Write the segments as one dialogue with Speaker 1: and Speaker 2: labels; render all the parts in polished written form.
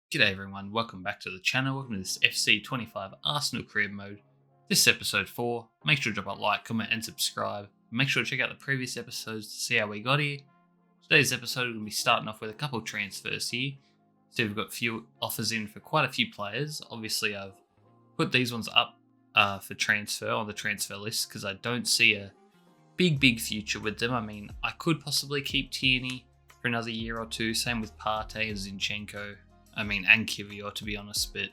Speaker 1: G'day everyone, welcome back to the channel. Welcome to this FC25 Arsenal career mode. This is episode 4. Make sure to drop a like, comment and subscribe. Make sure to check out the previous episodes to see how we got here. Today's episode we're going to be starting off with a couple transfers here. So we've got a few offers in for quite a few players. Obviously I've put these ones up for transfer on the transfer list because I don't see a big future with them. I mean, I could possibly keep Tierney for another year or two. Same with Partey and Zinchenko. And Kivior, to be honest, but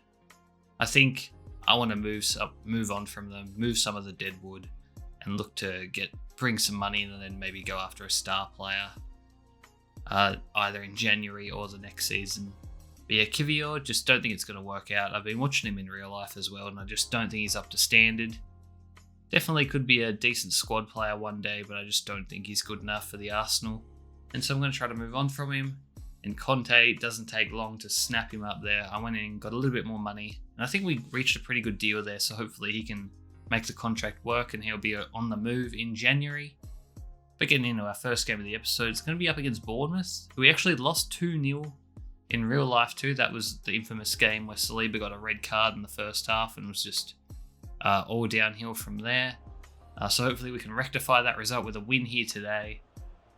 Speaker 1: I think I want to move on from them, move some of the dead wood, and look to bring some money in and then maybe go after a star player, either in January or the next season. But yeah, Kivior, just don't think it's going to work out. I've been watching him in real life as well, and I just don't think he's up to standard. Definitely could be a decent squad player one day, but I just don't think he's good enough for the Arsenal. And so I'm going to try to move on from him. And Conte, it doesn't take long to snap him up there. I went in and got a little bit more money. And I think we reached a pretty good deal there, so hopefully he can make the contract work and he'll be on the move in January. But getting into our first game of the episode, it's going to be up against Bournemouth, who we actually lost 2-0 in real life too. That was the infamous game where Saliba got a red card in the first half and was just all downhill from there. So hopefully we can rectify that result with a win here today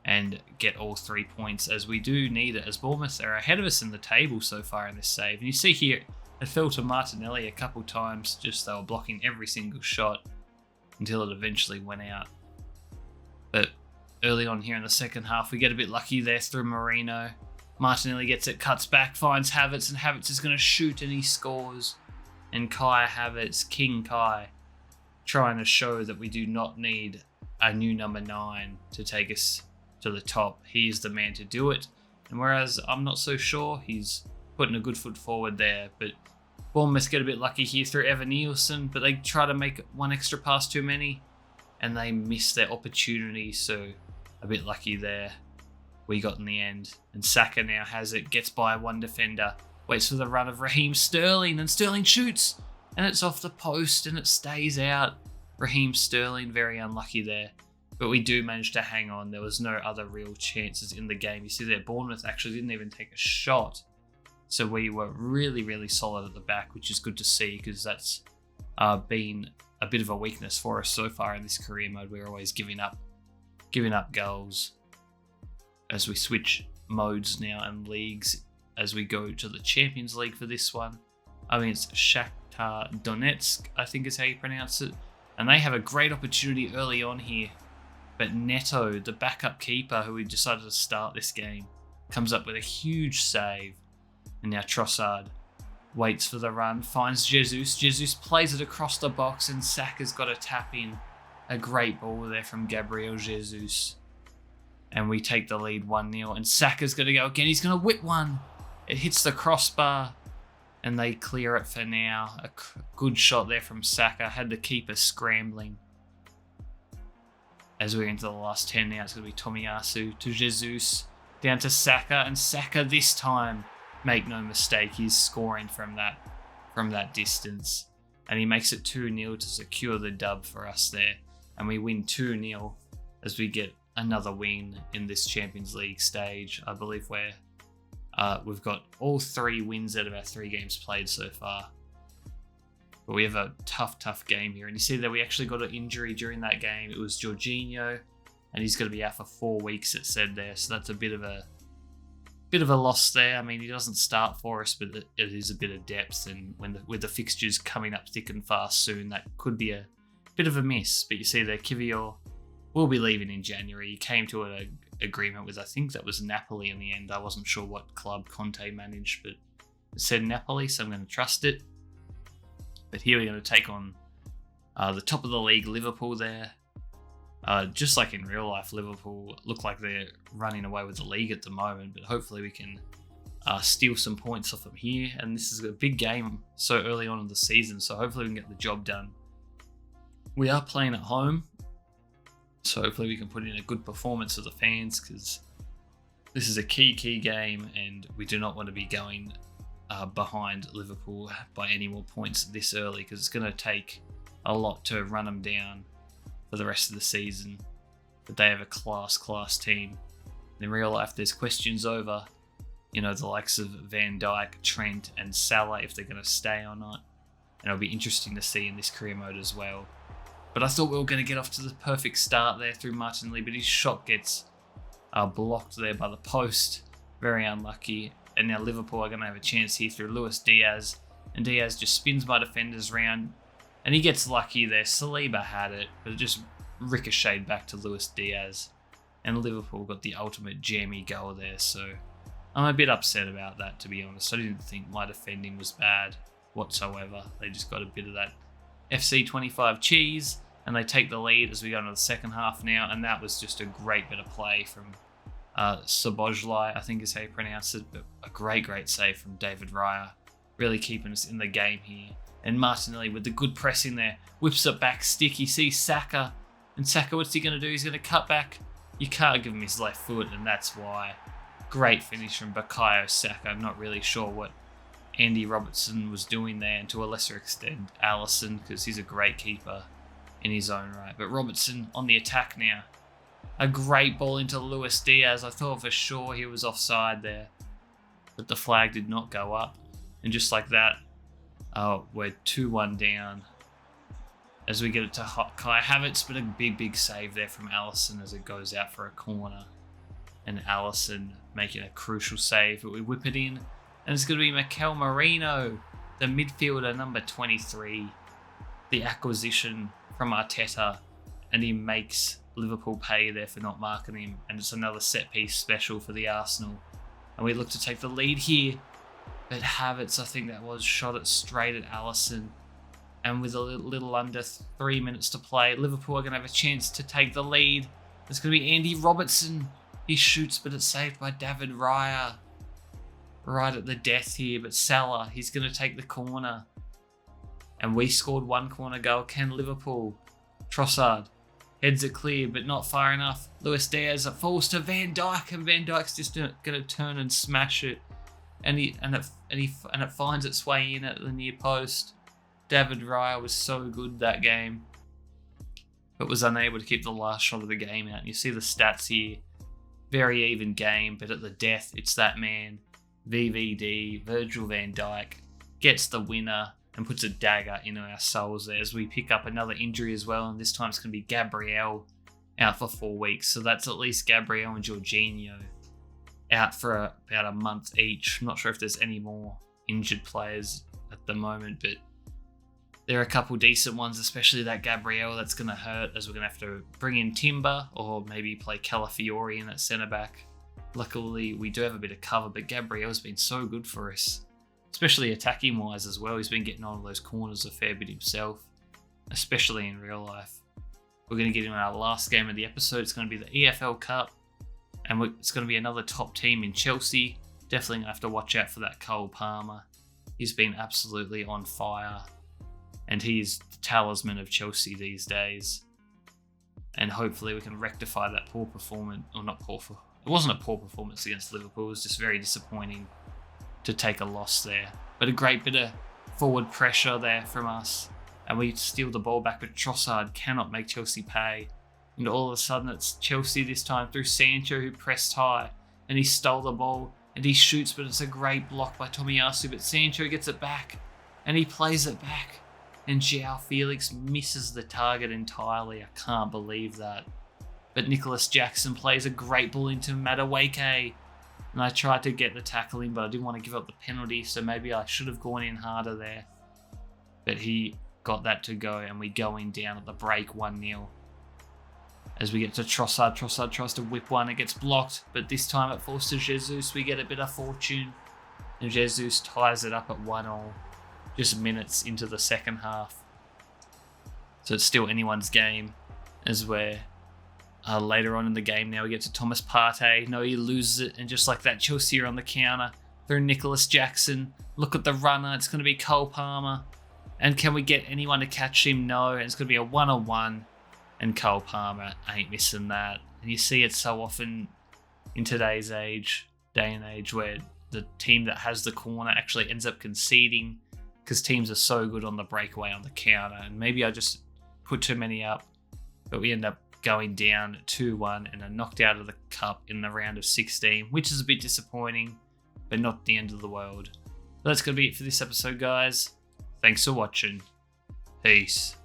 Speaker 1: and get all 3 points, as we do need it, as Bournemouth are ahead of us in the table so far in this save. And you see here, it fell to Martinelli a couple times, just they were blocking every single shot until it eventually went out. But early on here in the second half, we get a bit lucky there through Marino. Martinelli gets it, cuts back, finds Havertz, and Havertz is going to shoot and he scores. And Kai Havertz, King Kai, trying to show that we do not need a new number 9 to take us to the top. He is the man to do it. And whereas I'm not so sure, he's putting a good foot forward there. But Bournemouth get a bit lucky here through Evan Nielsen, but they try to make one extra pass too many and they miss their opportunity. So a bit lucky there we got in the end. And Saka now has it, gets by one defender, waits for the run of Raheem Sterling, and Sterling shoots and it's off the post and it stays out. Raheem Sterling very unlucky there. But we do manage to hang on. There was no other real chances in the game. You see there, Bournemouth actually didn't even take a shot. So we were really solid at the back, which is good to see because that's been a bit of a weakness for us so far in this career mode. We're always giving up goals as we switch modes now and leagues as we go to the Champions League for this one. It's Shakhtar Donetsk, I think is how you pronounce it. And they have a great opportunity early on here. But Neto, the backup keeper who we decided to start this game, comes up with a huge save. And now Trossard waits for the run, finds Jesus. Jesus plays it across the box and Saka's got a tap in. A great ball there from Gabriel Jesus. And we take the lead 1-0 and Saka's going to go again. He's going to whip one. It hits the crossbar and they clear it for now. A good shot there from Saka. Had the keeper scrambling. As we're into the last 10 now, it's going to be Tomiyasu to Jesus, down to Saka, and Saka this time, make no mistake, he's scoring from that distance. And he makes it 2-0 to secure the dub for us there. And we win 2-0 as we get another win in this Champions League stage. I believe we've got all 3 wins out of our 3 games played so far. But we have a tough game here. And you see that we actually got an injury during that game. It was Jorginho, and he's going to be out for 4 weeks, it said there. So that's a bit of a loss there. He doesn't start for us, but it is a bit of depth. And with the fixtures coming up thick and fast soon, that could be a bit of a miss. But you see there, Kivior will be leaving in January. He came to an agreement with, I think that was Napoli in the end. I wasn't sure what club Conte managed, but it said Napoli, so I'm going to trust it. But here we're going to take on the top of the league, Liverpool there. Just like in real life, Liverpool look like they're running away with the league at the moment. But hopefully we can steal some points off them here. And this is a big game so early on in the season. So hopefully we can get the job done. We are playing at home. So hopefully we can put in a good performance for the fans. Because this is a key game. And we do not want to be going behind Liverpool by any more points this early, because it's going to take a lot to run them down for the rest of the season. But they have a class team. In real life, there's questions over the likes of Van Dijk, Trent and Salah, if they're going to stay or not. And it'll be interesting to see in this career mode as well. But I thought we were going to get off to the perfect start there through Martinelli, but his shot gets blocked there by the post. Very unlucky. And now Liverpool are going to have a chance here through Luis Diaz. And Diaz just spins my defenders round. And he gets lucky there. Saliba had it, but it just ricocheted back to Luis Diaz. And Liverpool got the ultimate jammy goal there. So I'm a bit upset about that, to be honest. I didn't think my defending was bad whatsoever. They just got a bit of that FC25 cheese. And they take the lead as we go into the second half now. And that was just a great bit of play from Szoboszlai, I think is how you pronounce it. But a great save from David Raya. Really keeping us in the game here. And Martinelli with the good pressing there. Whips it back, sticky. Sees Saka. And Saka, what's he going to do? He's going to cut back. You can't give him his left foot, and that's why. Great finish from Bukayo Saka. I'm not really sure what Andy Robertson was doing there, and to a lesser extent Alisson, because he's a great keeper in his own right. But Robertson on the attack now. A great ball into Luis Diaz. I thought for sure he was offside there, but the flag did not go up. And just like that, we're 2-1 down as we get it to Kai Havertz, but a big save there from Alisson as it goes out for a corner. And Alisson making a crucial save, but we whip it in. And it's going to be Mikel Merino, the midfielder, number 23, the acquisition from Arteta, and he makes Liverpool pay there for not marking him. And it's another set-piece special for the Arsenal. And we look to take the lead here. But Havertz, I think that was, shot it straight at Alisson. And with a little under 3 minutes to play, Liverpool are going to have a chance to take the lead. It's going to be Andy Robertson. He shoots, but it's saved by David Raya. Right at the death here, but Salah, he's going to take the corner. And we scored one corner goal. Can Liverpool? Trossard heads it clear, but not far enough. Luis Diaz, it falls to Van Dijk, and Van Dijk's just going to turn and smash it. And it finds its way in at the near post. David Raya was so good that game, but was unable to keep the last shot of the game out. And you see the stats here. Very even game, but at the death, it's that man, VVD, Virgil van Dijk, gets the winner and puts a dagger into our souls there as we pick up another injury as well. And this time it's going to be Gabriel out for 4 weeks. So that's at least Gabriel and Jorginho out for about a month each. I'm not sure if there's any more injured players at the moment, but there are a couple decent ones, especially that Gabriel. That's going to hurt as we're going to have to bring in Timber or maybe play Calafiori in at centre-back. Luckily, we do have a bit of cover, but Gabriel's been so good for us, especially attacking-wise as well. He's been getting on those corners a fair bit himself, especially in real life. We're going to get him in our last game of the episode. It's going to be the EFL Cup, and it's going to be another top team in Chelsea. Definitely going to have to watch out for that Cole Palmer. He's been absolutely on fire. And he's the talisman of Chelsea these days. And hopefully we can rectify that poor performance. Or not poor. It wasn't a poor performance against Liverpool. It was just very disappointing to take a loss there. But a great bit of forward pressure there from us. And we steal the ball back, but Trossard cannot make Chelsea pay. And all of a sudden it's Chelsea this time through Sancho, who pressed high. And he stole the ball. And he shoots, but it's a great block by Tomiyasu. But Sancho gets it back. And he plays it back. And João Felix misses the target entirely. I can't believe that. But Nicholas Jackson plays a great ball into Madueke. And I tried to get the tackle in, but I didn't want to give up the penalty, so maybe I should have gone in harder there. But he got that to go, and we go in down at the break 1-0. As we get to Trossard, Trossard tries to whip one, it gets blocked, but this time it falls to Jesus. We get a bit of fortune, and Jesus ties it up at 1-1. Just minutes into the second half. So it's still anyone's game as we're later on in the game now we get to Thomas Partey. No, he loses it, and just like that, Chelsea are on the counter through Nicholas Jackson. Look at the runner. It's going to be Cole Palmer. And can we get anyone to catch him? No. And it's going to be a 1-on-1, and Cole Palmer ain't missing that. And you see it so often in today's day and age, where the team that has the corner actually ends up conceding, because teams are so good on the breakaway on the counter. And maybe I just put too many up, but we end up going down 2-1 and are knocked out of the cup in the round of 16, which is a bit disappointing. but not the end of the world. But that's going to be it for this episode, guys. Thanks for watching. Peace.